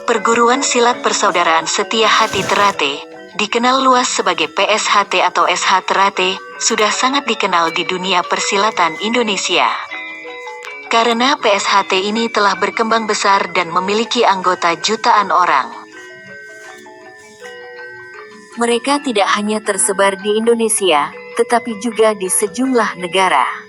Perguruan Silat Persaudaraan Setia Hati Ternate, dikenal luas sebagai PSHT atau SH Ternate, sudah sangat dikenal di dunia persilatan Indonesia. Karena PSHT ini telah berkembang besar dan memiliki anggota jutaan orang. Mereka tidak hanya tersebar di Indonesia, tetapi juga di sejumlah negara.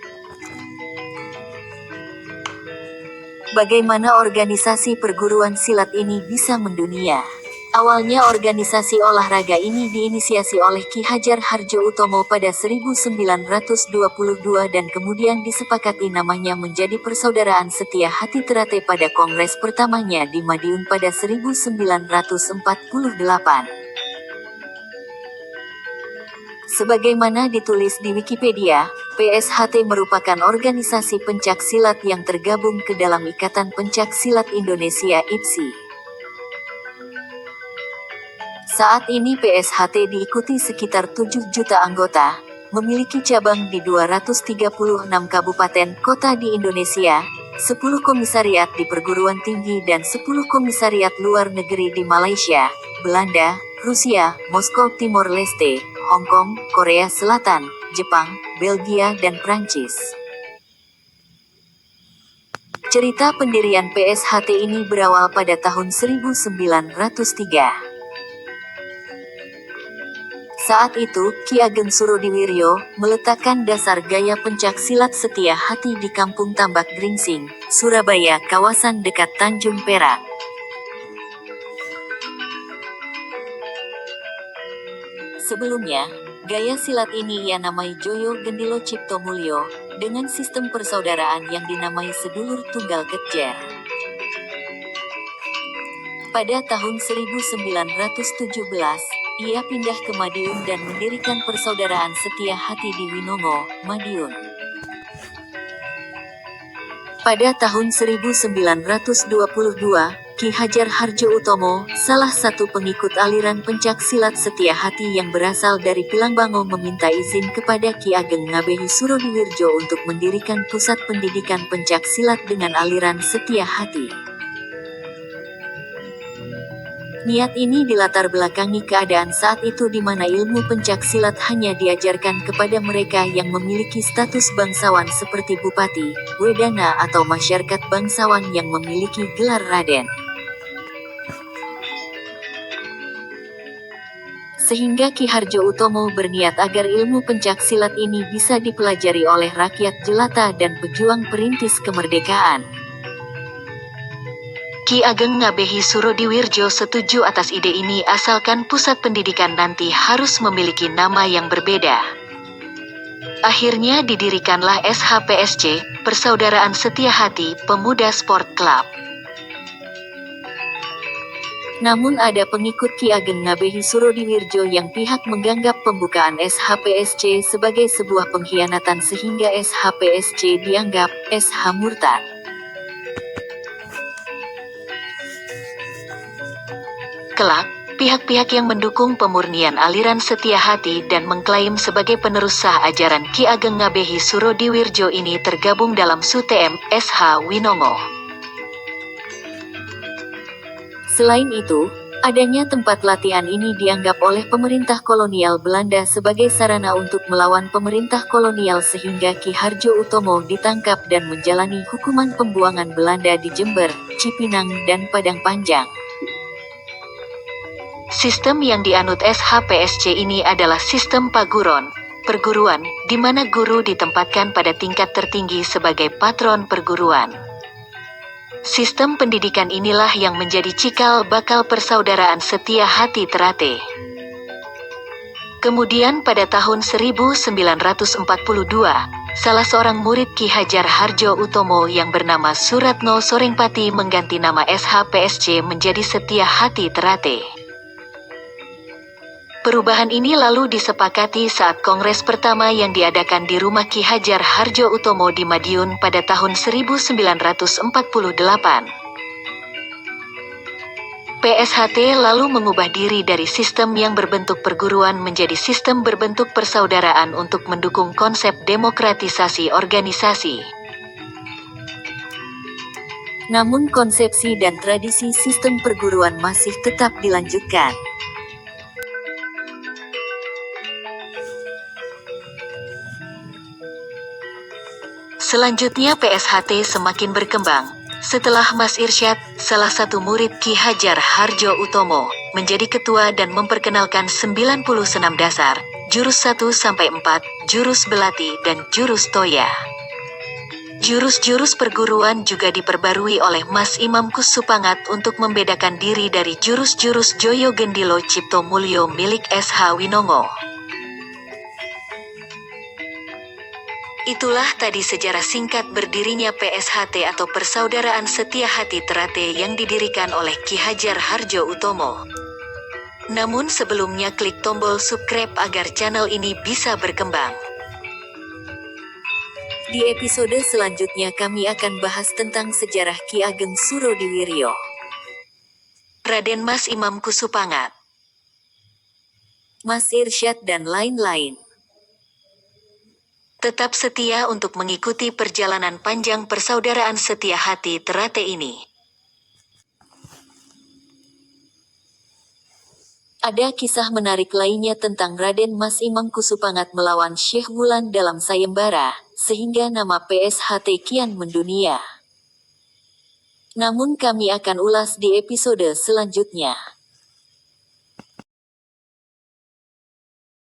Bagaimana organisasi perguruan silat ini bisa mendunia? Awalnya organisasi olahraga ini diinisiasi oleh Ki Hajar Hardjo Utomo pada 1922 dan kemudian disepakati namanya menjadi Persaudaraan Setia Hati Ternate pada kongres pertamanya di Madiun pada 1948. Sebagaimana ditulis di Wikipedia, PSHT merupakan organisasi pencak silat yang tergabung ke dalam Ikatan Pencak Silat Indonesia (IPSI). Saat ini PSHT diikuti sekitar 7 juta anggota, memiliki cabang di 236 kabupaten kota di Indonesia, 10 komisariat di perguruan tinggi dan 10 komisariat luar negeri di Malaysia, Belanda, Rusia, Moskow Timor Leste, Hong Kong, Korea Selatan, Jepang, Belgia dan Prancis. Cerita pendirian PSHT ini berawal pada tahun 1903. Saat itu, Ki Ageng Surodiwiryo meletakkan dasar gaya pencak silat setia hati di Kampung Tambak Gringsing, Surabaya, kawasan dekat Tanjung Perak. Sebelumnya, gaya silat ini ia namai Joyo Gendilo Cipto Mulyo, dengan sistem persaudaraan yang dinamai Sedulur Tunggal Ketjer. Pada tahun 1917, ia pindah ke Madiun dan mendirikan Persaudaraan Setia Hati di Winongo, Madiun. Pada tahun 1922, Ki Hajar Hardjo Utomo, salah satu pengikut aliran pencak silat setia hati yang berasal dari Pilangbango, meminta izin kepada Ki Ageng Ngabehi Surodiwirjo untuk mendirikan pusat pendidikan pencak silat dengan aliran setia hati. Niat ini dilatar belakangi keadaan saat itu di mana ilmu pencak silat hanya diajarkan kepada mereka yang memiliki status bangsawan seperti bupati, wedana atau masyarakat bangsawan yang memiliki gelar raden. Sehingga Ki Hardjo Utomo berniat agar ilmu pencak silat ini bisa dipelajari oleh rakyat jelata dan pejuang perintis kemerdekaan. Ki Ageng Ngabehi Surodiwirjo setuju atas ide ini asalkan pusat pendidikan nanti harus memiliki nama yang berbeda. Akhirnya didirikanlah SHPSC, Persaudaraan Setia Hati Pemuda Sport Club. Namun ada pengikut Ki Ageng Ngabehi Surodiwirjo yang pihak menganggap pembukaan SHPSC sebagai sebuah pengkhianatan sehingga SHPSC dianggap SH murtad. Kelak, pihak-pihak yang mendukung pemurnian aliran setia hati dan mengklaim sebagai penerus sah ajaran Ki Ageng Ngabehi Surodiwirjo ini tergabung dalam SUTM, SH Winongo. Selain itu, adanya tempat latihan ini dianggap oleh pemerintah kolonial Belanda sebagai sarana untuk melawan pemerintah kolonial sehingga Ki Hardjo Utomo ditangkap dan menjalani hukuman pembuangan Belanda di Jember, Cipinang dan Padang Panjang. Sistem yang dianut SHPSC ini adalah sistem paguron, perguruan, di mana guru ditempatkan pada tingkat tertinggi sebagai patron perguruan. Sistem pendidikan inilah yang menjadi cikal bakal Persaudaraan Setia Hati Ternate. Kemudian pada tahun 1942, salah seorang murid Ki Hajar Hardjo Utomo yang bernama Suratno Sorengpati mengganti nama SHPSC menjadi Setia Hati Ternate. Perubahan ini lalu disepakati saat kongres pertama yang diadakan di rumah Ki Hajar Hardjo Utomo di Madiun pada tahun 1948. PSHT lalu mengubah diri dari sistem yang berbentuk perguruan menjadi sistem berbentuk persaudaraan untuk mendukung konsep demokratisasi organisasi. Namun konsepsi dan tradisi sistem perguruan masih tetap dilanjutkan. Selanjutnya PSHT semakin berkembang. Setelah Mas Irsyad, salah satu murid Ki Hajar Harjo Utomo, menjadi ketua dan memperkenalkan 90 senam dasar, jurus 1-4, jurus belati dan jurus toya. Jurus-jurus perguruan juga diperbarui oleh Mas Imam Kusupangat untuk membedakan diri dari jurus-jurus Joyo Gendilo Cipto Mulyo milik SH Winongo. Itulah tadi sejarah singkat berdirinya PSHT atau Persaudaraan Setia Hati Terate yang didirikan oleh Ki Hajar Harjo Utomo. Namun sebelumnya klik tombol subscribe agar channel ini bisa berkembang. Di episode selanjutnya kami akan bahas tentang sejarah Ki Ageng Surodiwiryo, Raden Mas Imam Kusupangat, Mas Irsyad dan lain-lain. Tetap setia untuk mengikuti perjalanan panjang Persaudaraan Setia Hati Terate ini. Ada kisah menarik lainnya tentang Raden Mas Imam Kusupangat melawan Syekh Wulan dalam sayembara, sehingga nama PSHT kian mendunia. Namun kami akan ulas di episode selanjutnya.